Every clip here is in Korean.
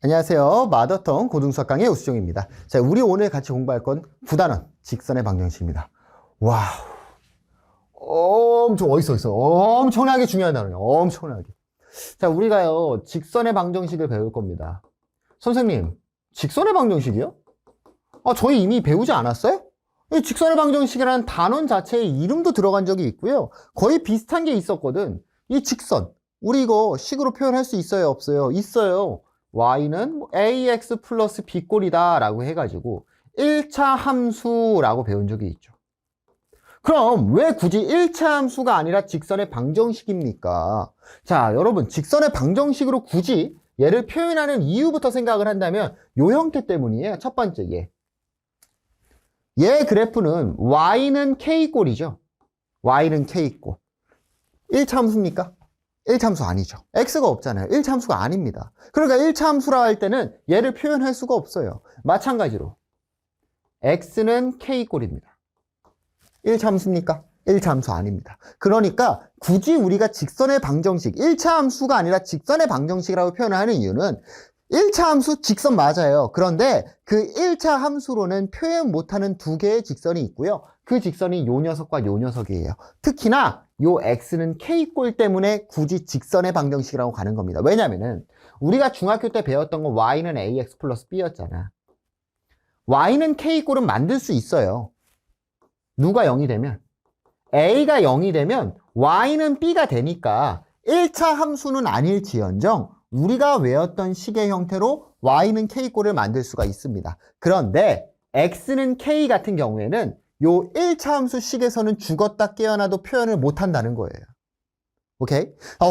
안녕하세요. 마더텅 고등수학 강의 우수정입니다. 자, 우리 오늘 같이 공부할 건 9단원 직선의 방정식입니다. 와우. 엄청 어딨어. 엄청나게 중요한 단어예요. 엄청나게. 자, 우리가요, 직선의 방정식을 배울 겁니다. 선생님, 직선의 방정식이요? 저희 이미 배우지 않았어요? 이 직선의 방정식이라는 단원 자체에 이름도 들어간 적이 있고요. 거의 비슷한 게 있었거든. 이 직선. 우리 이거 식으로 표현할 수 있어요? 없어요? 있어요. y는 ax 플러스 b꼴이다 라고 해가지고 1차 함수라고 배운 적이 있죠. 그럼 왜 굳이 1차 함수가 아니라 직선의 방정식입니까? 자, 여러분, 직선의 방정식으로 굳이 얘를 표현하는 이유부터 생각을 한다면 요 형태 때문이에요. 첫 번째, 얘 그래프는 y는 k꼴이죠. y는 k꼴. 1차 함수입니까? 1차 함수 아니죠. x가 없잖아요. 1차 함수가 아닙니다. 그러니까 1차 함수라 할 때는 얘를 표현할 수가 없어요. 마찬가지로 x는 k꼴입니다. 1차 함수입니까? 1차 함수 아닙니다. 그러니까 굳이 우리가 직선의 방정식, 1차 함수가 아니라 직선의 방정식이라고 표현하는 이유는 1차 함수 직선 맞아요. 그런데 그 1차 함수로는 표현 못하는 두 개의 직선이 있고요. 그 직선이 요 녀석과 요 녀석이에요. 특히나 요 x는 k꼴 때문에 굳이 직선의 방정식이라고 가는 겁니다. 왜냐면은 우리가 중학교 때 배웠던 건 y는 ax 플러스 b였잖아. y는 k꼴은 만들 수 있어요. 누가 0이 되면? a가 0이 되면 y는 b가 되니까 1차 함수는 아닐지언정 우리가 외웠던 식의 형태로 y는 k꼴을 만들 수가 있습니다. 그런데 x는 k 같은 경우에는 요 1차 함수 식에서는 죽었다 깨어나도 표현을 못한다는 거예요. 오케이?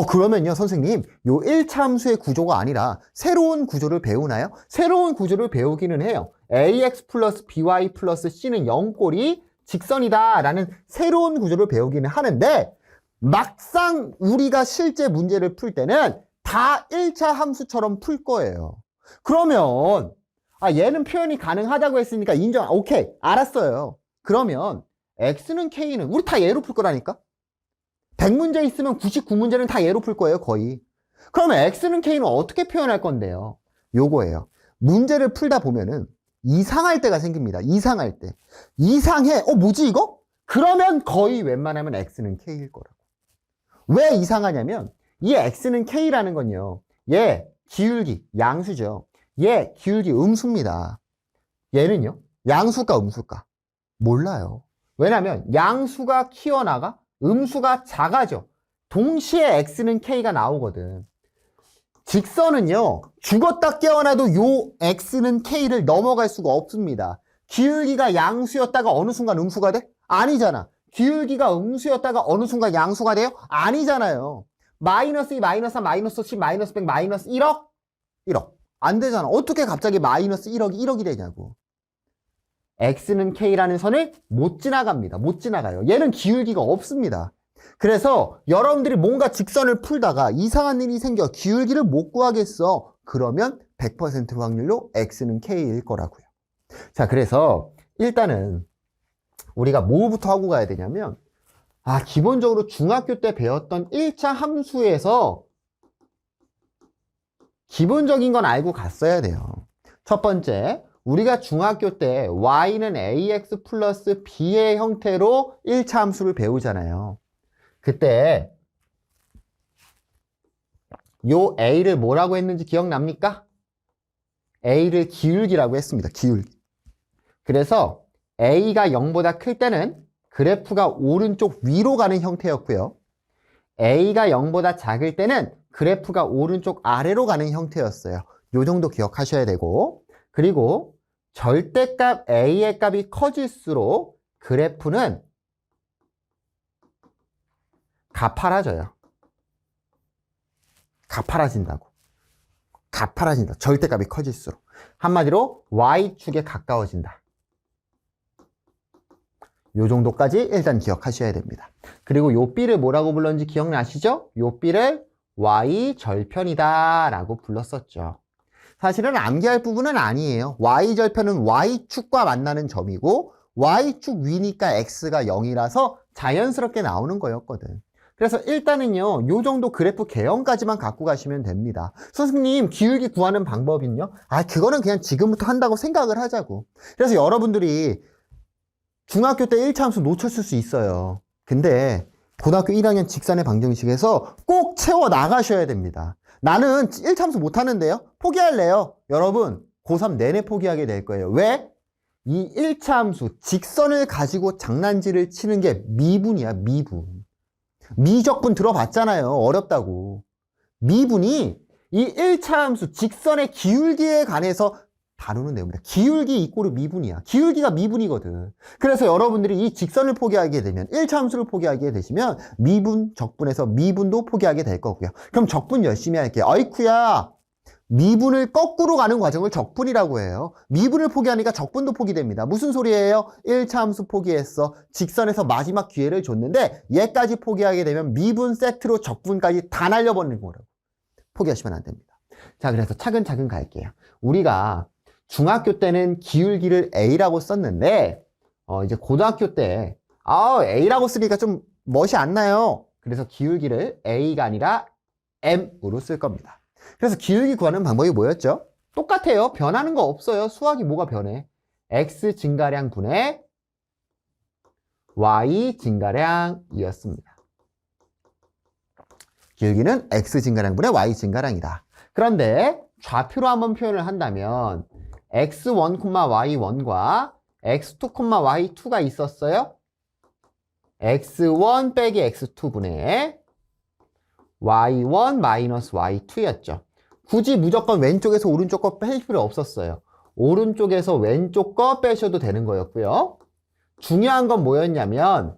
그러면요, 선생님, 요 1차 함수의 구조가 아니라 새로운 구조를 배우나요? 새로운 구조를 배우기는 해요. ax 플러스 by 플러스 c는 0꼴이 직선이다 라는 새로운 구조를 배우기는 하는데 막상 우리가 실제 문제를 풀 때는 다 1차 함수처럼 풀 거예요. 그러면 얘는 표현이 가능하다고 했으니까 인정. 오케이, 알았어요. 그러면 x는 k는 우리 다 얘로 풀 거라니까? 100문제 있으면 99문제는 다 얘로 풀 거예요, 거의. 그러면 x는 k는 어떻게 표현할 건데요? 요거예요. 문제를 풀다 보면은 이상할 때가 생깁니다. 이상할 때. 이상해. 뭐지 이거? 그러면 거의 웬만하면 x는 k일 거라고. 왜 이상하냐면 이 x는 k라는 건요. 얘 기울기 양수죠. 얘 기울기 음수입니다. 얘는요. 양수일까 음수일까? 몰라요. 왜냐면 양수가 키워나가 음수가 작아져. 동시에 x는 k가 나오거든. 직선은요. 죽었다 깨어나도 요 x는 k를 넘어갈 수가 없습니다. 기울기가 양수였다가 어느 순간 음수가 돼? 아니잖아. 기울기가 음수였다가 어느 순간 양수가 돼요? 아니잖아요. 마이너스 2, 마이너스 3, 마이너스 10, 마이너스 100, 마이너스 1억? 1억. 안 되잖아. 어떻게 갑자기 마이너스 1억이 1억이 되냐고. x는 k라는 선을 못 지나갑니다. 못 지나가요. 얘는 기울기가 없습니다. 그래서 여러분들이 뭔가 직선을 풀다가 이상한 일이 생겨 기울기를 못 구하겠어. 그러면 100% 확률로 x는 k일 거라고요. 자, 그래서 일단은 우리가 뭐부터 하고 가야 되냐면 기본적으로 중학교 때 배웠던 1차 함수에서 기본적인 건 알고 갔어야 돼요. 첫 번째, 우리가 중학교 때 y는 ax 플러스 b의 형태로 1차 함수를 배우잖아요. 그때 요 a를 뭐라고 했는지 기억납니까? a를 기울기라고 했습니다. 기울기. 그래서 a가 0보다 클 때는 그래프가 오른쪽 위로 가는 형태였고요. a가 0보다 작을 때는 그래프가 오른쪽 아래로 가는 형태였어요. 요 정도 기억하셔야 되고, 그리고 절대값 a의 값이 커질수록 그래프는 가파라져요. 가파라진다고. 가파라진다. 절대값이 커질수록. 한마디로 y축에 가까워진다. 요 정도까지 일단 기억하셔야 됩니다. 그리고 요 b를 뭐라고 불렀는지 기억나시죠? 요 b를 y절편이다 라고 불렀었죠. 사실은 암기할 부분은 아니에요. y절편은 y축과 만나는 점이고 y축 위니까 x가 0이라서 자연스럽게 나오는 거였거든. 그래서 일단은요, 요 정도 그래프 개형까지만 갖고 가시면 됩니다. 선생님, 기울기 구하는 방법은요? 그거는 그냥 지금부터 한다고 생각을 하자고. 그래서 여러분들이 중학교 때 1차 함수 놓쳤을 수 있어요. 근데 고등학교 1학년 직선의 방정식에서 꼭 채워 나가셔야 됩니다. 나는 1차 함수 못하는데요? 포기할래요. 여러분, 고3 내내 포기하게 될 거예요. 왜? 이 1차 함수, 직선을 가지고 장난질을 치는 게 미분이야, 미분. 미적분 들어봤잖아요. 어렵다고. 미분이 이 1차 함수, 직선의 기울기에 관해서 다루는 내용입니다. 기울기 이꼬르 미분이야. 기울기가 미분이거든. 그래서 여러분들이 이 직선을 포기하게 되면 1차 함수를 포기하게 되시면 미분, 적분에서 미분도 포기하게 될 거고요. 그럼 적분 열심히 할게요. 어이쿠야, 미분을 거꾸로 가는 과정을 적분이라고 해요. 미분을 포기하니까 적분도 포기됩니다. 무슨 소리예요? 1차 함수 포기했어. 직선에서 마지막 기회를 줬는데 얘까지 포기하게 되면 미분 세트로 적분까지 다 날려버리는 거라고. 포기하시면 안 됩니다. 자, 그래서 차근차근 갈게요. 우리가 중학교 때는 기울기를 A라고 썼는데 이제 고등학교 때 A라고 쓰기가 좀 멋이 안 나요. 그래서 기울기를 A가 아니라 M으로 쓸 겁니다. 그래서 기울기 구하는 방법이 뭐였죠? 똑같아요. 변하는 거 없어요. 수학이 뭐가 변해? X 증가량 분의 Y 증가량이었습니다. 기울기는 X 증가량 분의 Y 증가량이다. 그런데 좌표로 한번 표현을 한다면 x1, y1과 x2, y2가 있었어요. x1 빼기 x2분의 y1 마이너스 y2였죠. 굳이 무조건 왼쪽에서 오른쪽 거 뺄 필요 없었어요. 오른쪽에서 왼쪽 거 빼셔도 되는 거였고요. 중요한 건 뭐였냐면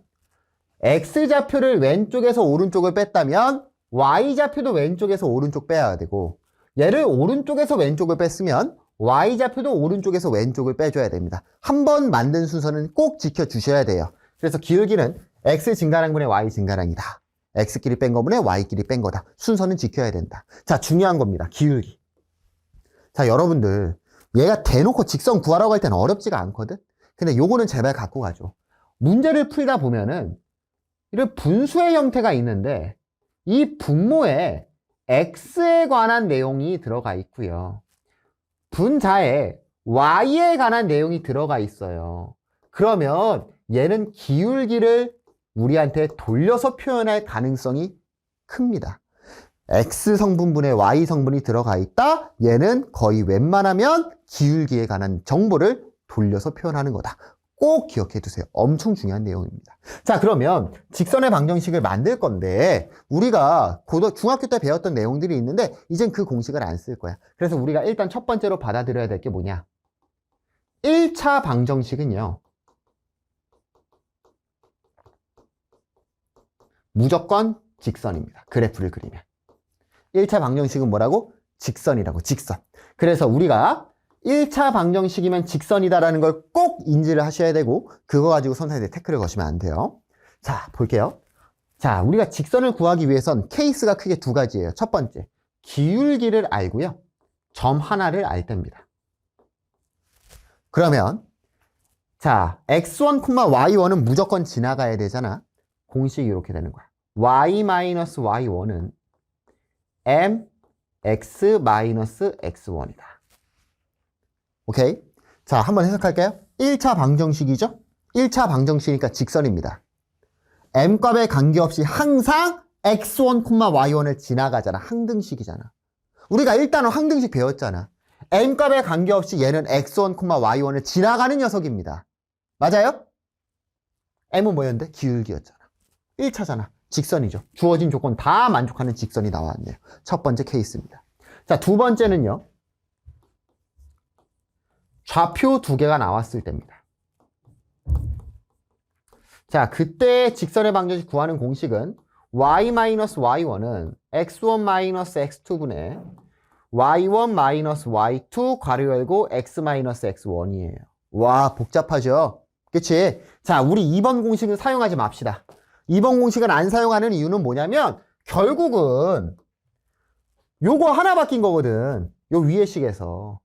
x좌표를 왼쪽에서 오른쪽을 뺐다면 y좌표도 왼쪽에서 오른쪽 빼야 되고, 얘를 오른쪽에서 왼쪽을 뺐으면 y좌표도 오른쪽에서 왼쪽을 빼줘야 됩니다. 한 번 만든 순서는 꼭 지켜주셔야 돼요. 그래서 기울기는 x 증가량분의 y 증가량이다. x끼리 뺀 거분의 y끼리 뺀 거다. 순서는 지켜야 된다. 자, 중요한 겁니다. 기울기. 자, 여러분들, 얘가 대놓고 직선 구하라고 할 때는 어렵지가 않거든? 근데 요거는 제발 갖고 가죠. 문제를 풀다 보면은 이런 분수의 형태가 있는데 이 분모에 x에 관한 내용이 들어가 있고요. 분자에 y에 관한 내용이 들어가 있어요. 그러면 얘는 기울기를 우리한테 돌려서 표현할 가능성이 큽니다. x 성분분에 y 성분이 들어가 있다. 얘는 거의 웬만하면 기울기에 관한 정보를 돌려서 표현하는 거다. 꼭 기억해 두세요. 엄청 중요한 내용입니다. 자, 그러면 직선의 방정식을 만들 건데 우리가 중학교 때 배웠던 내용들이 있는데 이젠 그 공식을 안 쓸 거야. 그래서 우리가 일단 첫 번째로 받아들여야 될 게 뭐냐? 1차 방정식은요, 무조건 직선입니다. 그래프를 그리면. 1차 방정식은 뭐라고? 직선이라고, 직선. 그래서 우리가 1차 방정식이면 직선이다라는 걸 꼭 인지를 하셔야 되고, 그거 가지고 선생님들 태클을 거시면 안 돼요. 자, 볼게요. 자, 우리가 직선을 구하기 위해선 케이스가 크게 두 가지예요. 첫 번째, 기울기를 알고요. 점 하나를 알 때입니다. 그러면 자, x1, y1은 무조건 지나가야 되잖아. 공식이 이렇게 되는 거야. y-y1은 mx-x1이다. 오케이? 자, 한번 해석할게요. 1차 방정식이죠? 1차 방정식이니까 직선입니다. m값에 관계없이 항상 x1, y1을 지나가잖아. 항등식이잖아. 우리가 일단은 항등식 배웠잖아. m값에 관계없이 얘는 x1, y1을 지나가는 녀석입니다. 맞아요? m은 뭐였는데? 기울기였잖아. 1차잖아. 직선이죠. 주어진 조건 다 만족하는 직선이 나왔네요. 첫 번째 케이스입니다. 자, 두 번째는요. 좌표 두 개가 나왔을 때입니다. 자, 그때 직선의 방정식 구하는 공식은 y-y1은 x1-x2분의 y1-y2 괄호 열고 x-x1이에요. 와, 복잡하죠? 그치? 자, 우리 2번 공식은 사용하지 맙시다. 2번 공식은 안 사용하는 이유는 뭐냐면 결국은 요거 하나 바뀐 거거든. 요 위에 식에서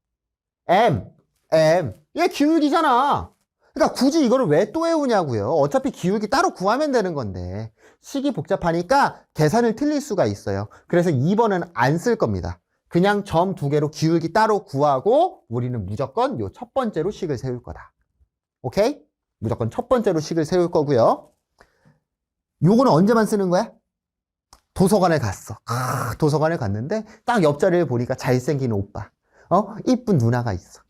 얘 기울기잖아. 그러니까 굳이 이거를 왜 또 외우냐고요. 어차피 기울기 따로 구하면 되는 건데 식이 복잡하니까 계산을 틀릴 수가 있어요. 그래서 2번은 안 쓸 겁니다. 그냥 점 2개로 기울기 따로 구하고 우리는 무조건 요 첫 번째로 식을 세울 거다. 오케이? 무조건 첫 번째로 식을 세울 거고요. 요거는 언제만 쓰는 거야? 도서관에 갔어. 도서관에 갔는데 딱 옆자리를 보니까 잘생긴 오빠, 이쁜 누나가 있어.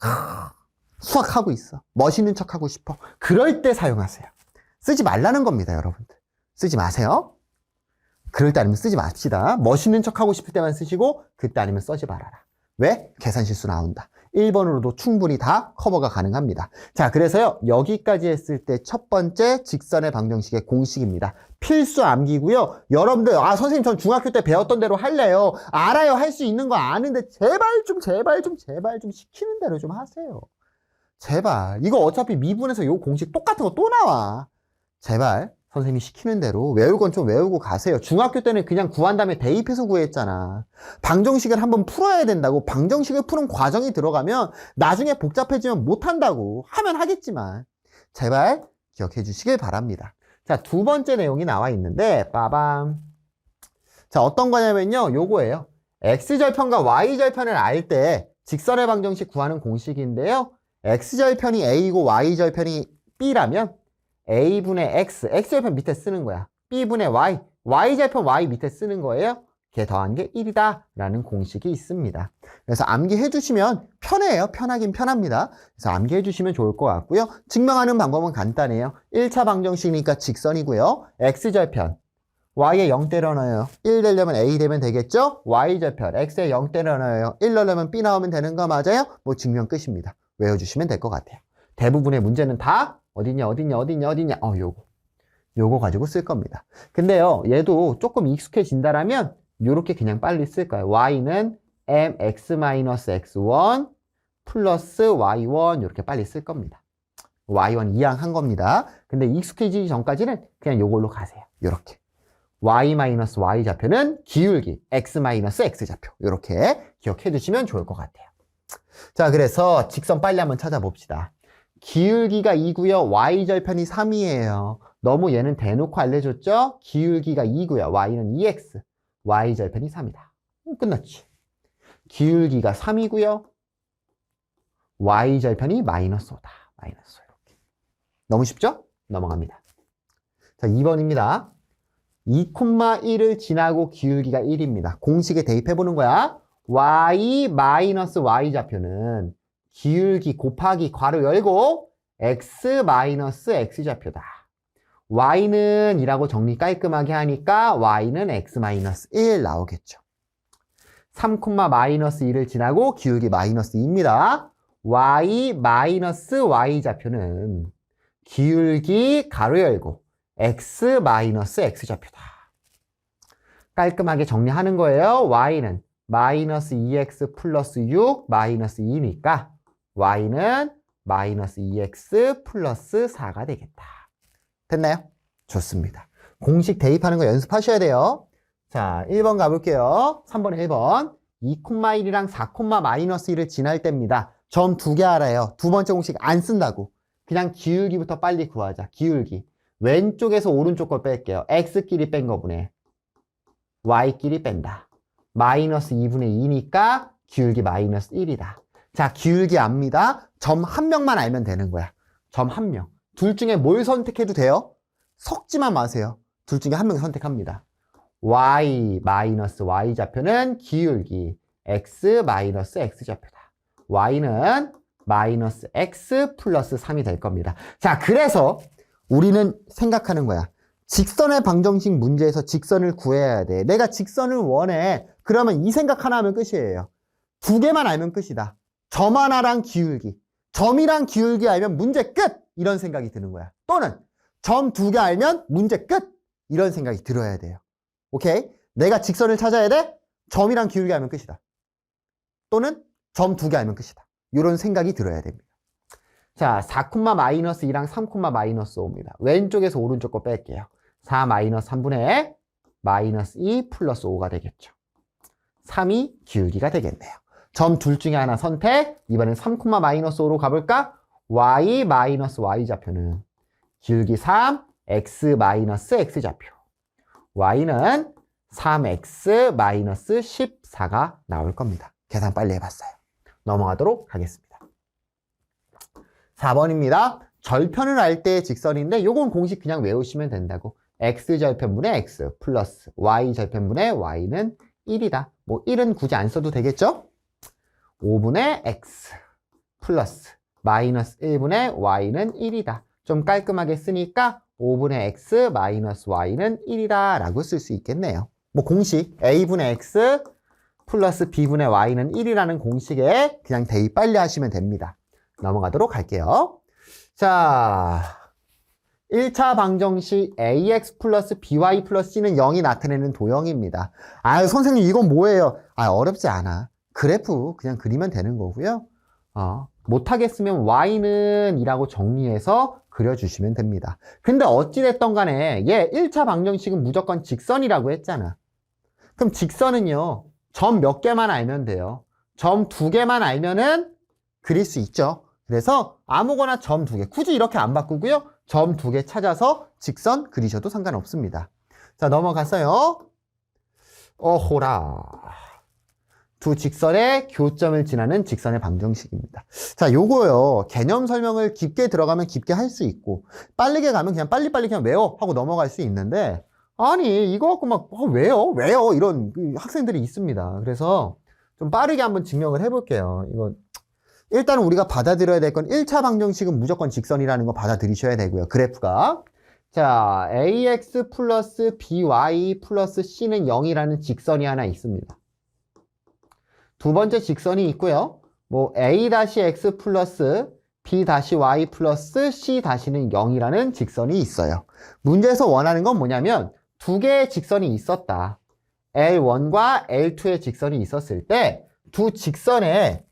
수학하고 있어. 멋있는 척하고 싶어. 그럴 때 사용하세요. 쓰지 말라는 겁니다, 여러분들. 쓰지 마세요. 그럴 때 아니면 쓰지 맙시다. 멋있는 척하고 싶을 때만 쓰시고 그때 아니면 쓰지 말아라. 왜? 계산 실수 나온다. 1번으로도 충분히 다 커버가 가능합니다. 자, 그래서요, 여기까지 했을 때 첫 번째 직선의 방정식의 공식입니다. 필수 암기고요. 여러분들, 선생님 전 중학교 때 배웠던 대로 할래요. 알아요. 할 수 있는 거 아는데 제발 좀 시키는 대로 좀 하세요. 제발. 이거 어차피 미분에서 요 공식 똑같은 거 또 나와. 제발 선생님이 시키는 대로 외울 건 좀 외우고 가세요. 중학교 때는 그냥 구한 다음에 대입해서 구했잖아. 방정식을 한번 풀어야 된다고. 방정식을 푸는 과정이 들어가면 나중에 복잡해지면 못한다고. 하면 하겠지만 제발 기억해 주시길 바랍니다. 자, 두 번째 내용이 나와 있는데 빠밤. 자, 어떤 거냐면요, 요거예요. x절편과 y절편을 알 때 직선의 방정식 구하는 공식인데요, x절편이 a이고 y절편이 b라면 a분의 x, x절편 밑에 쓰는 거야. b분의 y, y절편 y 밑에 쓰는 거예요. 걔 더한 게 1이다 라는 공식이 있습니다. 그래서 암기해 주시면 편해요. 편하긴 편합니다. 그래서 암기해 주시면 좋을 것 같고요. 증명하는 방법은 간단해요. 1차 방정식이니까 직선이고요. x절편 y에 0 때려 넣어요. 1 되려면 a 되면 되겠죠? y절편 x에 0 때려 넣어요. 1 넣으려면 b 나오면 되는 거 맞아요? 뭐 증명 끝입니다. 외워주시면 될 것 같아요. 대부분의 문제는 다 어디냐 요거 가지고 쓸 겁니다. 근데요, 얘도 조금 익숙해진다라면 요렇게 그냥 빨리 쓸 거예요. y는 mx-x1 플러스 y1 요렇게 빨리 쓸 겁니다. y1 이항한 겁니다. 근데 익숙해지기 전까지는 그냥 요걸로 가세요. 요렇게 y-y 좌표는 기울기 x-x 좌표, 요렇게 기억해 두시면 좋을 것 같아요. 자, 그래서 직선 빨리 한번 찾아봅시다. 기울기가 2고요. y절편이 3이에요. 너무 얘는 대놓고 알려줬죠? 기울기가 2고요. y는 2x. y절편이 3이다. 끝났지. 기울기가 3이고요. y절편이 마이너스 5다. 마이너스 5. 이렇게. 너무 쉽죠? 넘어갑니다. 자, 2번입니다. 2,1을 지나고 기울기가 1입니다. 공식에 대입해보는 거야. y 마이너스 y 좌표는 기울기 곱하기 괄호 열고 x 마이너스 x 좌표다. y는 이라고 정리 깔끔하게 하니까 y는 x 마이너스 1 나오겠죠. 3, 마이너스 1을 지나고 기울기 마이너스 2입니다. y 마이너스 y 좌표는 기울기 가로 열고 x 마이너스 x 좌표다. 깔끔하게 정리하는 거예요. y는 마이너스 2x 플러스 6 마이너스 2니까 y는 마이너스 2x 플러스 4가 되겠다. 됐나요? 좋습니다. 공식 대입하는 거 연습하셔야 돼요. 자, 1번 가볼게요. 3번에 1번. 2,1이랑 4, 마이너스 1을 지날 때입니다. 점 2개 알아요. 두 번째 공식 안 쓴다고. 그냥 기울기부터 빨리 구하자. 기울기. 왼쪽에서 오른쪽 걸 뺄게요. x끼리 뺀 거분에 y끼리 뺀다. 마이너스 2분의 2니까 기울기 마이너스 1이다. 자, 기울기 압니다. 점 한 명만 알면 되는 거야. 점 한 명. 둘 중에 뭘 선택해도 돼요? 섞지만 마세요. 둘 중에 한 명 선택합니다. y 마이너스 y 좌표는 기울기 x 마이너스 x 좌표다. y는 마이너스 x 플러스 3이 될 겁니다. 자, 그래서 우리는 생각하는 거야. 직선의 방정식 문제에서 직선을 구해야 돼. 내가 직선을 원해. 그러면 이 생각 하나 하면 끝이에요. 두 개만 알면 끝이다. 점 하나랑 기울기. 점이랑 기울기 알면 문제 끝! 이런 생각이 드는 거야. 또는 점 2개 알면 문제 끝! 이런 생각이 들어야 돼요. 오케이? 내가 직선을 찾아야 돼? 점이랑 기울기 알면 끝이다. 또는 점 2개 알면 끝이다. 이런 생각이 들어야 됩니다. 자, 4, 마이너스 2랑 3, 마이너스 5입니다. 왼쪽에서 오른쪽 거 뺄게요. 4 마이너스 3분의 마이너스 2 플러스 5가 되겠죠. 3이 기울기가 되겠네요. 점 둘 중에 하나 선택. 이번엔 3, 마이너스 5로 가볼까? y 마이너스 y 좌표는 기울기 3, x 마이너스 x 좌표. y는 3x 마이너스 14가 나올 겁니다. 계산 빨리 해봤어요. 넘어가도록 하겠습니다. 4번입니다. 절편을 할 때의 직선인데 요건 공식 그냥 외우시면 된다고. x절편분의 x 플러스 y절편분의 y는 1이다. 뭐 1은 굳이 안 써도 되겠죠? 5분의 x 플러스 마이너스 1분의 y는 1이다. 좀 깔끔하게 쓰니까 5분의 x 마이너스 y는 1이다 라고 쓸 수 있겠네요. 뭐 공식 a분의 x 플러스 b분의 y는 1이라는 공식에 그냥 대입 빨리 하시면 됩니다. 넘어가도록 할게요. 자, 1차 방정식 ax 플러스 by 플러스 c는 0이 나타내는 도형입니다. 아, 선생님 이건 뭐예요? 아, 어렵지 않아. 그래프 그냥 그리면 되는 거고요. 못하겠으면 y는 이라고 정리해서 그려주시면 됩니다. 근데 어찌됐던 간에 얘 1차 방정식은 무조건 직선이라고 했잖아. 그럼 직선은요, 점 몇 개만 알면 돼요. 점 2개만 알면은 그릴 수 있죠. 그래서 아무거나 점 2개, 굳이 이렇게 안 바꾸고요. 점 2개 찾아서 직선 그리셔도 상관없습니다. 자, 넘어갔어요. 어호라. 두 직선의 교점을 지나는 직선의 방정식입니다. 자, 요거요. 개념 설명을 깊게 들어가면 깊게 할 수 있고, 빠르게 가면 그냥 빨리빨리 그냥 외워 하고 넘어갈 수 있는데, 아니, 이거 갖고 막, 왜요? 이런 학생들이 있습니다. 그래서 좀 빠르게 한번 증명을 해볼게요. 이거, 일단 우리가 받아들여야 될 건 1차 방정식은 무조건 직선이라는 거 받아들이셔야 되고요. 그래프가. 자, ax 플러스 by 플러스 c는 0이라는 직선이 하나 있습니다. 두 번째 직선이 있고요. 뭐 a-x 플러스 b-y 플러스 c-는 0이라는 직선이 있어요. 문제에서 원하는 건 뭐냐면 두 개의 직선이 있었다. L1과 L2의 직선이 있었을 때 두 직선의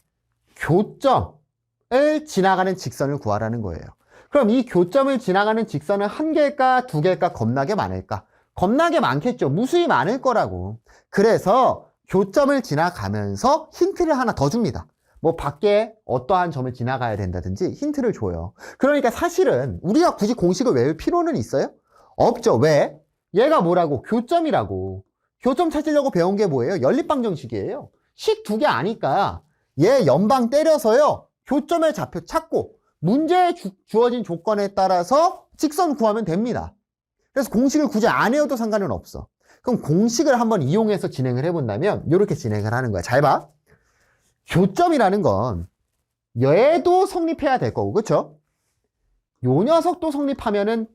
교점을 지나가는 직선을 구하라는 거예요. 그럼 이 교점을 지나가는 직선은 한 개일까 두 개일까 겁나게 많을까? 겁나게 많겠죠. 무수히 많을 거라고. 그래서 교점을 지나가면서 힌트를 하나 더 줍니다. 뭐 밖에 어떠한 점을 지나가야 된다든지 힌트를 줘요. 그러니까 사실은 우리가 굳이 공식을 외울 필요는 있어요? 없죠. 왜? 얘가 뭐라고? 교점이라고. 교점 찾으려고 배운 게 뭐예요? 연립방정식이에요. 식 두 개 아니까 얘 연방 때려서요. 교점의 좌표 찾고 문제에 주어진 조건에 따라서 직선 구하면 됩니다. 그래서 공식을 굳이 안 외워도 상관은 없어. 그럼 공식을 한번 이용해서 진행을 해본다면 이렇게 진행을 하는 거야. 잘 봐. 교점이라는 건 얘도 성립해야 될 거고, 그쵸? 요 녀석도 성립하면은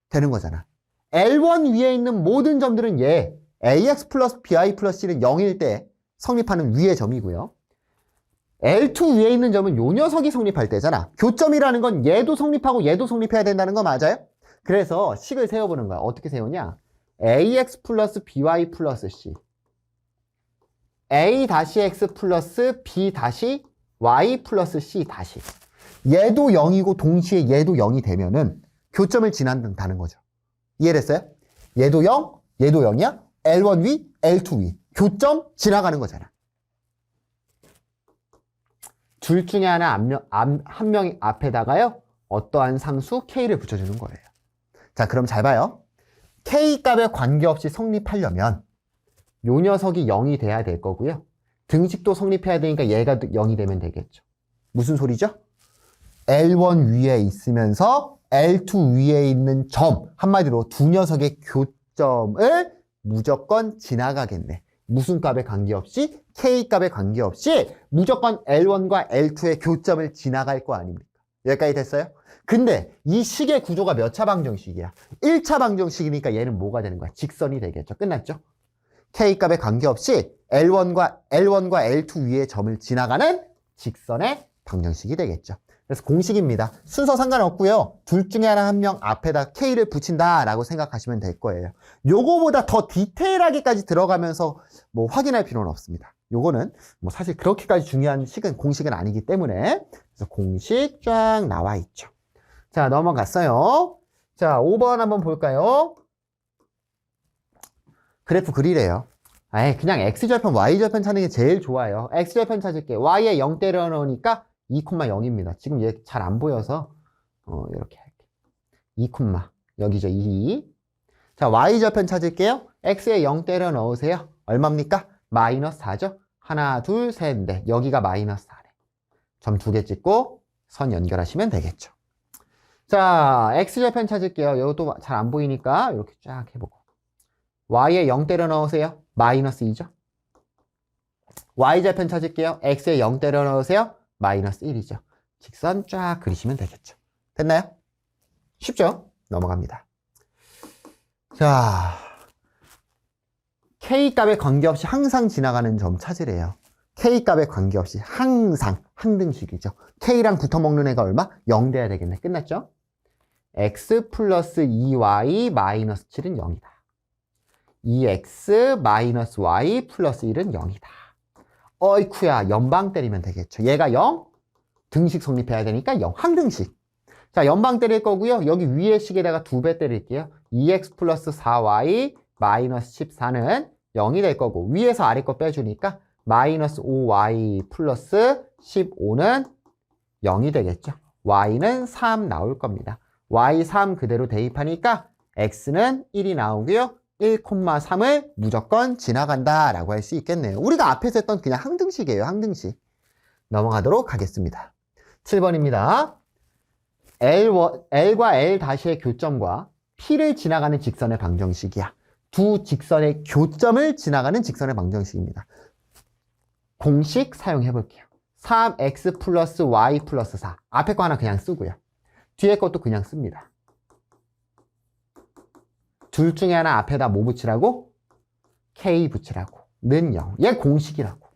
되는 거잖아. L1 위에 있는 모든 점들은 얘 ax 플러스 by 플러스 c는 0일 때 성립하는 위의 점이고요. L2 위에 있는 점은 요 녀석이 성립할 때잖아. 교점이라는 건 얘도 성립하고 얘도 성립해야 된다는 거 맞아요? 그래서 식을 세워보는 거야. 어떻게 세우냐? ax 플러스 by 플러스 c a-x 플러스 b-y 플러스 c 다시 얘도 0이고 동시에 얘도 0이 되면은 교점을 지난다는 거죠. 이해됐어요? 얘도 0, 얘도 0이야? L1 위, L2 위 교점 지나가는 거잖아. 둘 중에 하나 한 명 앞에다가요 어떠한 상수 K를 붙여주는 거예요. 자, 그럼 잘 봐요. K 값에 관계없이 성립하려면 요 녀석이 0이 돼야 될 거고요. 등식도 성립해야 되니까 얘가 0이 되면 되겠죠. 무슨 소리죠? L1 위에 있으면서 L2 위에 있는 점, 한마디로 두 녀석의 교점을 무조건 지나가겠네. 무슨 값에 관계없이? K 값에 관계없이 무조건 L1과 L2의 교점을 지나갈 거 아닙니까? 여기까지 됐어요? 근데 이 식의 구조가 몇 차 방정식이야? 1차 방정식이니까 얘는 뭐가 되는 거야? 직선이 되겠죠. 끝났죠? K 값에 관계없이 L1과 L2 위의 점을 지나가는 직선의 방정식이 되겠죠. 그래서 공식입니다. 순서 상관없고요. 둘 중에 하나 한 명 앞에다 K를 붙인다라고 생각하시면 될 거예요. 요거보다 더 디테일하게까지 들어가면서 뭐 확인할 필요는 없습니다. 요거는 뭐 사실 그렇게까지 중요한 공식은 아니기 때문에 그래서 공식 쫙 나와 있죠. 자, 넘어갔어요. 자, 5번 한번 볼까요? 그래프 그리래요. 그냥 X절편, Y절편 찾는 게 제일 좋아요. X절편 찾을게. Y에 0 때려 넣으니까 2,0입니다. 지금 얘 잘 안 보여서 이렇게 할게요. 2, 여기죠. 2. 자, y절편 찾을게요. x에 0 때려 넣으세요. 얼마입니까? 마이너스 4죠. 하나, 둘, 셋, 넷. 여기가 마이너스 4네. 점 2개 찍고 선 연결하시면 되겠죠. 자, x절편 찾을게요. 이것도 잘 안 보이니까 이렇게 쫙 해보고. y에 0 때려 넣으세요. 마이너스 2죠. y절편 찾을게요. x에 0 때려 넣으세요. 마이너스 1이죠. 직선 쫙 그리시면 되겠죠. 됐나요? 쉽죠? 넘어갑니다. 자, K값에 관계없이 항상 지나가는 점 찾으래요. K값에 관계없이 항상 항등식이죠. K랑 붙어먹는 애가 얼마? 0 돼야 되겠네. 끝났죠? x 플러스 2y 마이너스 7은 0이다. 2x 마이너스 y 플러스 1은 0이다. 어이쿠야, 연방 때리면 되겠죠. 얘가 0, 등식 성립해야 되니까 0, 항등식. 자, 연방 때릴 거고요. 여기 위에 식에다가 2배 때릴게요. 2x 플러스 4y 마이너스 14는 0이 될 거고, 위에서 아래 거 빼주니까 마이너스 5y 플러스 15는 0이 되겠죠. y는 3 나올 겁니다. y 3 그대로 대입하니까 x는 1이 나오고요. 1,3을 무조건 지나간다 라고 할 수 있겠네요. 우리가 앞에서 했던 그냥 항등식이에요. 항등식. 넘어가도록 하겠습니다. 7번입니다. L과 L-의 교점과 P를 지나가는 직선의 방정식이야. 두 직선의 교점을 지나가는 직선의 방정식입니다. 공식 사용해 볼게요. 3x 플러스 y 플러스 4. 앞에 거 하나 그냥 쓰고요. 뒤에 것도 그냥 씁니다. 둘 중에 하나 앞에다 뭐 붙이라고? k 붙이라고. 는 0. 얘 공식이라고.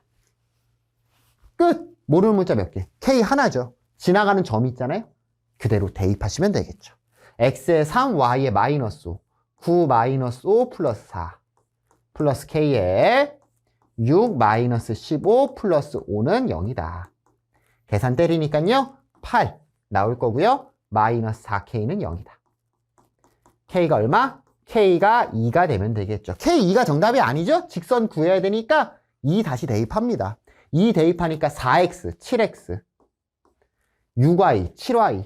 끝! 모르는 문자 몇 개? k 하나죠. 지나가는 점이 있잖아요. 그대로 대입하시면 되겠죠. x에 3, y에 마이너스 5. 9 마이너스 5 플러스 4. 플러스 k에 6 마이너스 15 플러스 5는 0이다. 계산 때리니까요. 8 나올 거고요. 마이너스 4k는 0이다. k가 얼마? k가 2가 되면 되겠죠. k2가 정답이 아니죠? 직선 구해야 되니까 2 다시 대입합니다. 2 대입하니까 4x, 7x, 6y, 7y,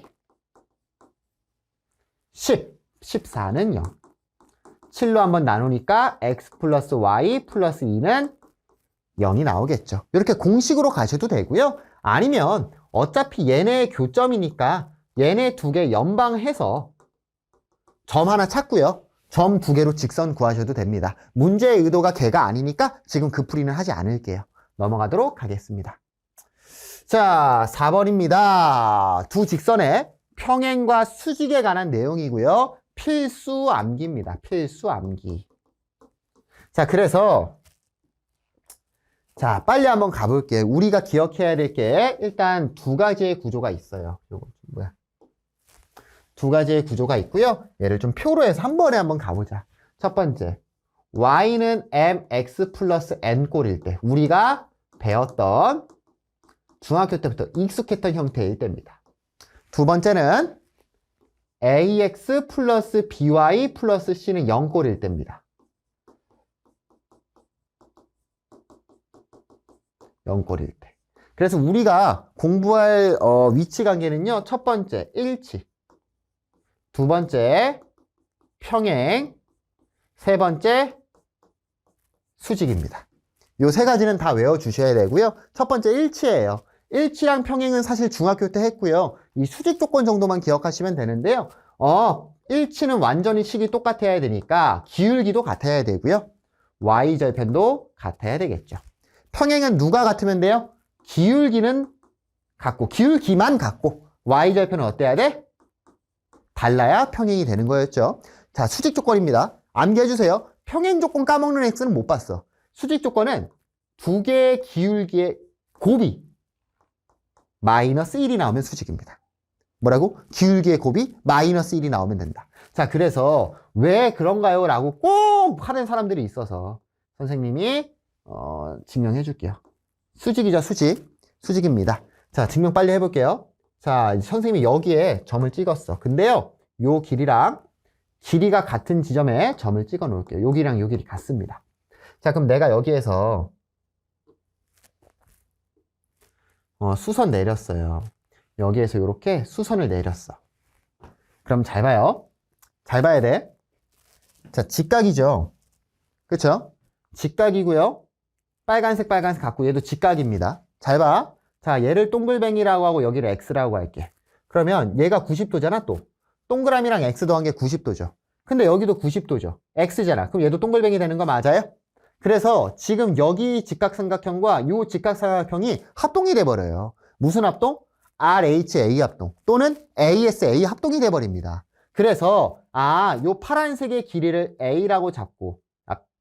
10, 14는 0. 7로 한번 나누니까 x 플러스 y 플러스 2는 0이 나오겠죠. 이렇게 공식으로 가셔도 되고요. 아니면 어차피 얘네의 교점이니까 얘네 두 개 연방해서 점 하나 찾고요. 점 두 개로 직선 구하셔도 됩니다. 문제의 의도가 걔가 아니니까 지금 그 풀이는 하지 않을게요. 넘어가도록 하겠습니다. 자, 4번입니다. 두 직선의 평행과 수직에 관한 내용이고요. 필수 암기입니다. 필수 암기. 자, 그래서 자, 빨리 한번 가볼게요. 우리가 기억해야 될 게 일단 두 가지의 구조가 있어요. 요거 뭐야? 두 가지의 구조가 있고요. 얘를 좀 표로 해서 한 번에 한번 가보자. 첫 번째, y는 mx 플러스 n 꼴일 때 우리가 배웠던 중학교 때부터 익숙했던 형태일 때입니다. 두 번째는 ax 플러스 by 플러스 c는 0꼴일 때입니다. 0꼴일 때. 그래서 우리가 공부할 위치 관계는요. 첫 번째, 일치. 두 번째, 평행. 세 번째, 수직입니다. 요 세 가지는 다 외워주셔야 되고요. 첫 번째, 일치예요. 일치랑 평행은 사실 중학교 때 했고요. 이 수직 조건 정도만 기억하시면 되는데요. 일치는 완전히 식이 똑같아야 되니까 기울기도 같아야 되고요. y절편도 같아야 되겠죠. 평행은 누가 같으면 돼요? 기울기는 같고, 기울기만 같고, y절편은 어때야 돼? 달라야 평행이 되는 거였죠. 자, 수직 조건입니다. 암기해주세요. 평행 조건 까먹는 x는 못 봤어. 수직 조건은 두 개의 기울기의 곱이 마이너스 1이 나오면 수직입니다. 뭐라고? 기울기의 곱이 마이너스 1이 나오면 된다. 자, 그래서 왜 그런가요? 라고 꼭 하는 사람들이 있어서 선생님이 증명해 줄게요. 수직이죠, 수직. 수직입니다. 자, 증명 빨리 해볼게요. 자, 선생님이 여기에 점을 찍었어. 근데요, 요 길이랑 길이가 같은 지점에 점을 찍어 놓을게요. 요 길이랑 요 길이 같습니다. 자, 그럼 내가 여기에서 수선 내렸어요. 여기에서 이렇게 수선을 내렸어. 그럼 잘 봐요. 잘 봐야 돼. 자, 직각이죠. 그쵸? 직각이고요. 빨간색 갖고 얘도 직각입니다. 잘 봐. 자, 얘를 동글뱅이라고 하고 여기를 X라고 할게. 그러면 얘가 90도잖아 또. 동그라미랑 X 더한 게 90도죠. 근데 여기도 90도죠. X잖아. 그럼 얘도 동글뱅이 되는 거 맞아요? 그래서 지금 여기 직각삼각형과 이 직각삼각형이 합동이 돼버려요. 무슨 합동? RHA 합동 또는 ASA 합동이 돼버립니다. 그래서 요 파란색의 길이를 A라고 잡고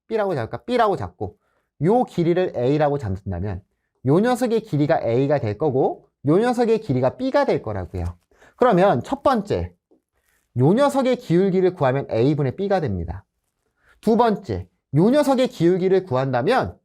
B라고 잡을까? B라고 잡고 요 길이를 A라고 잡는다면 요 녀석의 길이가 A가 될 거고 요 녀석의 길이가 B가 될 거라고요. 그러면 첫 번째 요 녀석의 기울기를 구하면 A분의 B가 됩니다. 두 번째 요 녀석의 기울기를 구한다면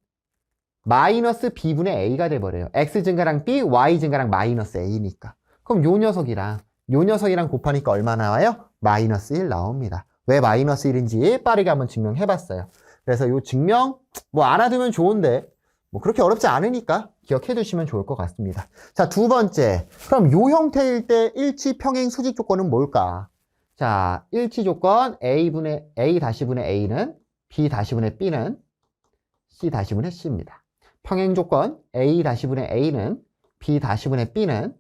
마이너스 B분의 A가 돼버려요. X 증가랑 B, Y 증가랑 마이너스 A니까. 그럼 요 녀석이랑 곱하니까 얼마 나와요? 마이너스 1 나옵니다. 왜 마이너스 1인지 빠르게 한번 증명해봤어요. 그래서 요 증명 뭐 알아두면 좋은데 뭐 그렇게 어렵지 않으니까 기억해 두시면 좋을 것 같습니다. 자, 두 번째. 그럼 요 형태일 때 일치 평행 수직 조건은 뭘까? 자, 일치 조건 A-분의 A는 B-분의 B는 C-분의 C입니다. 평행 조건 A-분의 A는 B-분의 B는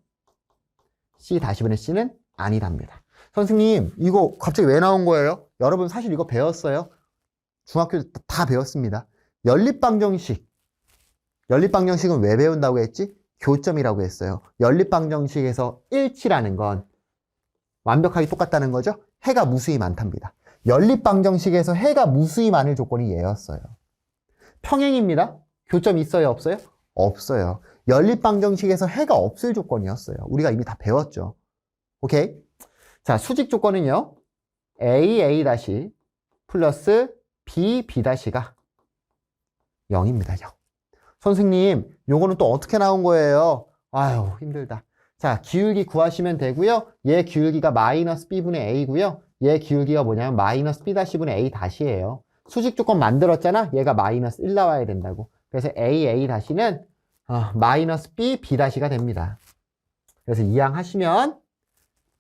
C-분의 C는 아니답니다. 선생님, 이거 갑자기 왜 나온 거예요? 여러분 사실 이거 배웠어요. 중학교 때 다 배웠습니다. 연립방정식은 왜 배운다고 했지? 교점이라고 했어요. 연립방정식에서 일치라는 건 완벽하게 똑같다는 거죠? 해가 무수히 많답니다. 연립방정식에서 해가 무수히 많을 조건이 얘였어요. 평행입니다. 교점 있어요? 없어요? 없어요. 연립방정식에서 해가 없을 조건이었어요. 우리가 이미 다 배웠죠. 오케이? 자, 수직 조건은요. A 플러스 B-가 0입니다. 0. 선생님, 요거는 또 어떻게 나온 거예요? 아유, 힘들다. 자, 기울기 구하시면 되고요. 얘 기울기가 마이너스 B분의 A고요. 얘 기울기가 뭐냐면 마이너스 B-분의 A-예요. 수직 조건 만들었잖아? 얘가 마이너스 1 나와야 된다고. 그래서 A-는 마이너스 B-가 됩니다. 그래서 이항하시면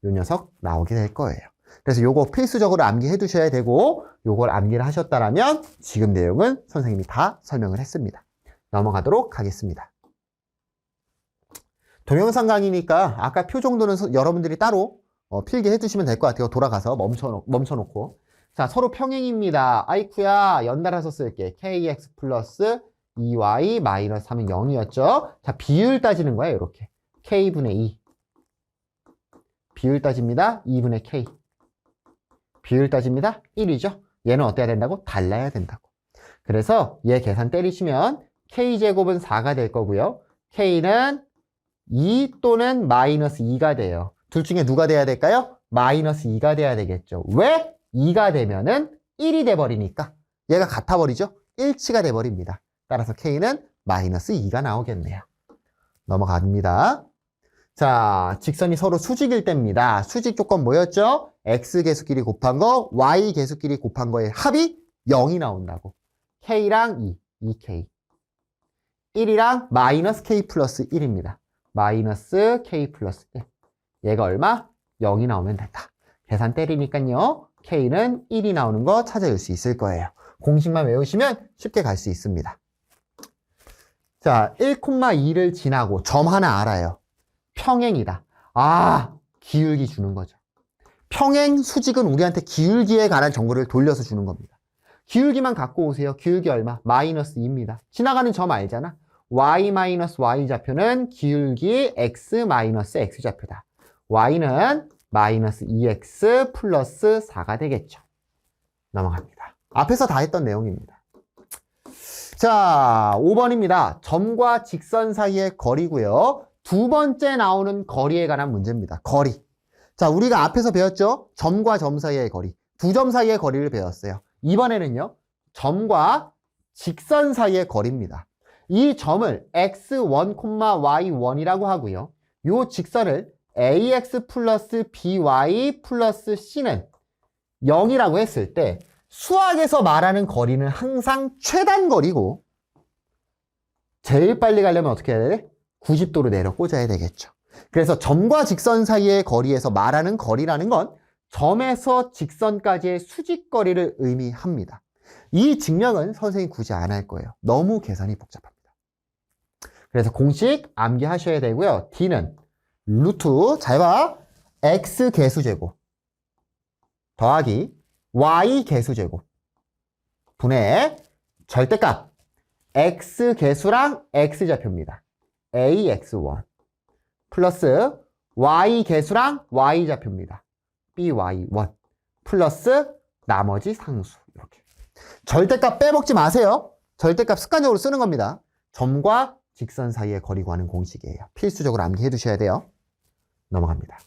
요 녀석 나오게 될 거예요. 그래서 요거 필수적으로 암기해 두셔야 되고 요걸 암기를 하셨다라면 지금 내용은 선생님이 다 설명을 했습니다. 넘어가도록 하겠습니다. 동영상 강의니까 아까 표 정도는 여러분들이 따로 필기해 두시면 될 것 같아요. 돌아가서 멈춰놓고. 자, 서로 평행입니다. 아이쿠야, 연달아서 쓸게. kx 플러스 2y 마이너스 3은 0이었죠. 자, 비율 따지는 거야, 이렇게. k분의 2. 비율 따집니다. 2분의 k. 비율 따집니다. 1이죠. 얘는 어때야 된다고? 달라야 된다고. 그래서 얘 계산 때리시면 k제곱은 4가 될 거고요. k는 2 또는 마이너스 2가 돼요. 둘 중에 누가 돼야 될까요? 마이너스 2가 돼야 되겠죠. 왜? 2가 되면은 1이 돼버리니까 얘가 같아버리죠. 일치가 돼버립니다. 따라서 k는 마이너스 2가 나오겠네요. 넘어갑니다. 자, 직선이 서로 수직일 때입니다. 수직 조건 뭐였죠? x 계수끼리 곱한 거, y 계수끼리 곱한 거의 합이 0이 나온다고. k랑 2k. 1이랑 마이너스 k 플러스 1입니다. 마이너스 k 플러스 1. 얘가 얼마? 0이 나오면 된다. 계산 때리니까요. k는 1이 나오는 거 찾아낼 수 있을 거예요. 공식만 외우시면 쉽게 갈 수 있습니다. 자, 1,2를 지나고 점 하나 알아요. 평행이다. 기울기 주는 거죠. 평행 수직은 우리한테 기울기에 관한 정보를 돌려서 주는 겁니다. 기울기만 갖고 오세요. 기울기 얼마? 마이너스 2입니다. 지나가는 점 알잖아. y-y 좌표는 기울기 x-x 좌표다. y는 마이너스 2x 플러스 4가 되겠죠. 넘어갑니다. 앞에서 다 했던 내용입니다. 자, 5번입니다. 점과 직선 사이의 거리고요. 두 번째 나오는 거리에 관한 문제입니다. 거리. 자, 우리가 앞에서 배웠죠? 점과 점 사이의 거리. 두 점 사이의 거리를 배웠어요. 이번에는요. 점과 직선 사이의 거리입니다. 이 점을 x1, y1이라고 하고요. 이 직선을 ax 플러스 by 플러스 c는 0이라고 했을 때 수학에서 말하는 거리는 항상 최단 거리고 제일 빨리 가려면 어떻게 해야 돼? 90도로 내려 꽂아야 되겠죠. 그래서 점과 직선 사이의 거리에서 말하는 거리라는 건 점에서 직선까지의 수직거리를 의미합니다. 이 증명은 선생님 굳이 안 할 거예요. 너무 계산이 복잡합니다. 그래서 공식 암기하셔야 되고요. D는 루트, 잘 봐. X 개수제곱 더하기 Y 개수제곱 분의 절대값 X 개수랑 X 좌표입니다. AX1 플러스 Y 개수랑 Y 좌표입니다. BY1 플러스 나머지 상수. 이렇게. 절대값 빼먹지 마세요. 절대값 습관적으로 쓰는 겁니다. 점과 직선 사이의 거리 구하는 공식이에요. 필수적으로 암기해 두셔야 돼요. 넘어갑니다.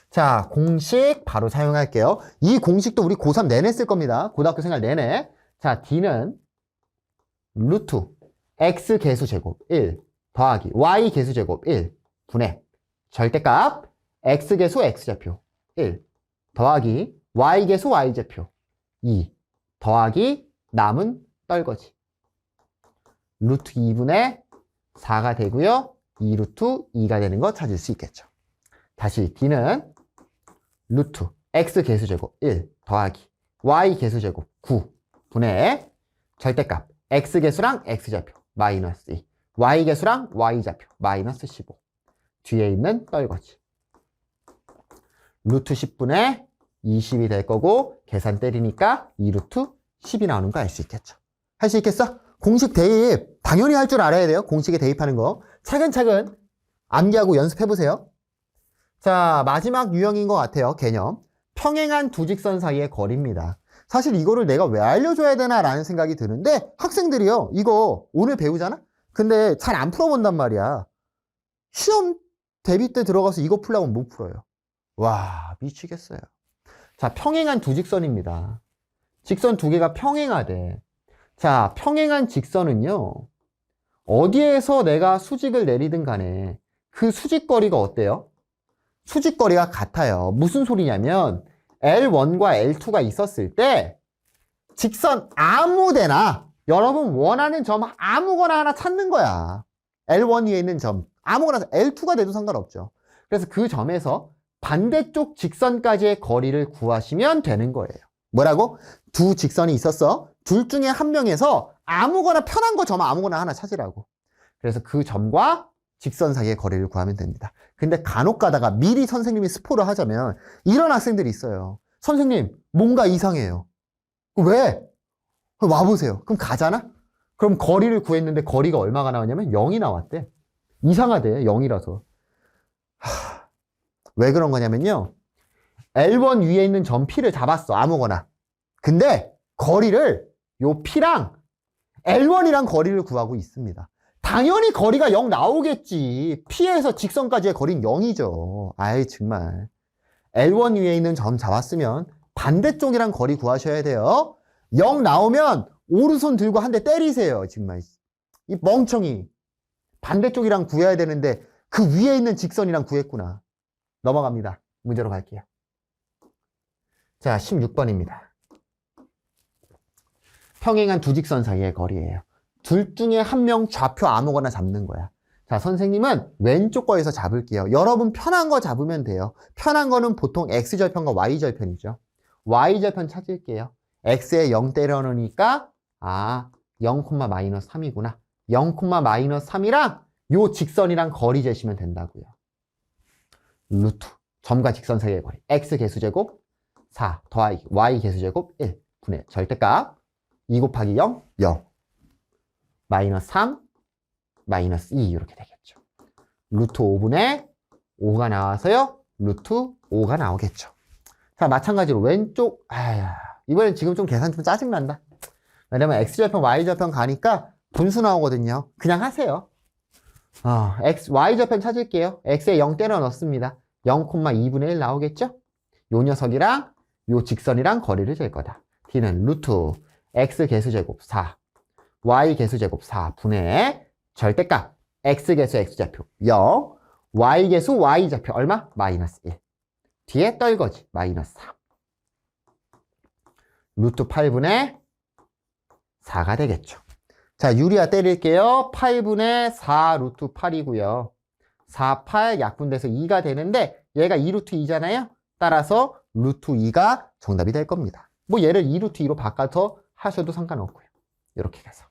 자, 공식 바로 사용할게요. 이 공식도 우리 고3 내내 쓸 겁니다. 고등학교 생활 내내. 자, D는 루트 X 개수제곱 1 더하기 Y 개수제곱 1 분의 절대값 X 개수 X좌표 1 더하기 Y 개수 Y좌표 2 더하기 남은 떨거지 루트 2분의 4가 되고요. 2루트 2가 되는 거 찾을 수 있겠죠. 다시 D는 루트 X 개수제곱 1 더하기 Y 개수제곱 9 분의 절대값 X 개수랑 X좌표 마이너스 2 Y 개수랑 Y좌표 마이너스 15 뒤에 있는 떨거지 루트 10분의 20이 될 거고 계산 때리니까 2루트 10이 나오는 거 알 수 있겠죠. 할 수 있겠어? 공식 대입 당연히 할 줄 알아야 돼요. 공식에 대입하는 거 차근차근 암기하고 연습해보세요. 자, 마지막 유형인 것 같아요. 개념 평행한 두 직선 사이의 거리입니다. 사실 이거를 내가 왜 알려줘야 되나 라는 생각이 드는데 학생들이요 이거 오늘 배우잖아? 근데 잘 안 풀어본단 말이야. 시험 대비 때 들어가서 이거 풀라고 못 풀어요. 와, 미치겠어요. 자, 평행한 두 직선입니다. 직선 두 개가 평행하대. 자, 평행한 직선은요 어디에서 내가 수직을 내리든 간에 그 수직거리가 어때요? 수직거리가 같아요. 무슨 소리냐면 L1과 L2가 있었을 때 직선 아무데나 여러분 원하는 점 아무거나 하나 찾는 거야. L1 위에 있는 점 아무거나 L2가 돼도 상관없죠. 그래서 그 점에서 반대쪽 직선까지의 거리를 구하시면 되는 거예요. 뭐라고? 두 직선이 있었어. 둘 중에 한 명에서 아무거나 편한 거 점 아무거나 하나 찾으라고. 그래서 그 점과 직선 사이의 거리를 구하면 됩니다. 근데 간혹 가다가 미리 선생님이 스포를 하자면 이런 학생들이 있어요. 선생님 뭔가 이상해요. 왜? 와보세요. 그럼 가잖아? 그럼 거리를 구했는데 거리가 얼마가 나왔냐면 0이 나왔대. 이상하대. 0이라서. 왜 그런 거냐면요. L1 위에 있는 점 P를 잡았어. 아무거나. 근데 거리를 요 P랑 L1이랑 거리를 구하고 있습니다. 당연히 거리가 0 나오겠지. P에서 직선까지의 거리는 0이죠. 아이 정말. L1 위에 있는 점 잡았으면 반대쪽이랑 거리 구하셔야 돼요. 0 나오면 오른손 들고 한 대 때리세요. 정말. 이 멍청이. 반대쪽이랑 구해야 되는데 그 위에 있는 직선이랑 구했구나. 넘어갑니다. 문제로 갈게요. 자, 16번입니다. 평행한 두 직선 사이의 거리예요. 둘 중에 한 명 좌표 아무거나 잡는 거야. 자, 선생님은 왼쪽 거에서 잡을게요. 여러분 편한 거 잡으면 돼요. 편한 거는 보통 X절편과 Y절편이죠. Y절편 찾을게요. X에 0 때려 넣으니까 0,-3이구나. 0,-3이랑 요 직선이랑 거리 재시면 된다고요. 루트 점과 직선 사이의 거리 X 개수제곱 4 더하기 Y 개수제곱 1 분의 절대값 2 곱하기 0, 0 마이너스 3, 마이너스 2 이렇게 되겠죠. 루트 5분의 5가 나와서요. 루트 5가 나오겠죠. 자, 마찬가지로 왼쪽 이번엔 지금 좀 계산 좀 짜증난다. 왜냐면 X절편, Y절편 가니까 분수 나오거든요. 그냥 하세요. Y절편 찾을게요. X에 0 때려 넣습니다. 0,2분의 1 나오겠죠? 요 녀석이랑 요 직선이랑 거리를 잴 거다. D는 루트 X 개수제곱 4 Y 개수제곱 4 분의 절대값 X 개수 X좌표 0 Y 개수 Y좌표 얼마? 마이너스 1 뒤에 떨거지 마이너스 3 루트 8분의 4가 되겠죠. 자, 유리아 때릴게요. 8분의 4 루트 8이고요. 4, 8 약분돼서 2가 되는데 얘가 2 루트 2잖아요. 따라서 루트 2가 정답이 될 겁니다. 뭐 얘를 2 루트 2로 바꿔서 하셔도 상관없고요. 이렇게 가서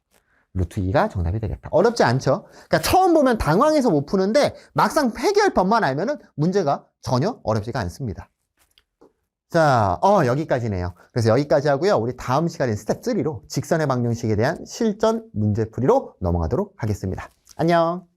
루트 2가 정답이 되겠다. 어렵지 않죠? 그러니까 처음 보면 당황해서 못 푸는데 막상 해결법만 알면은 문제가 전혀 어렵지가 않습니다. 자, 여기까지네요. 그래서 여기까지 하고요. 우리 다음 시간인 스텝 3로 직선의 방정식에 대한 실전 문제풀이로 넘어가도록 하겠습니다. 안녕.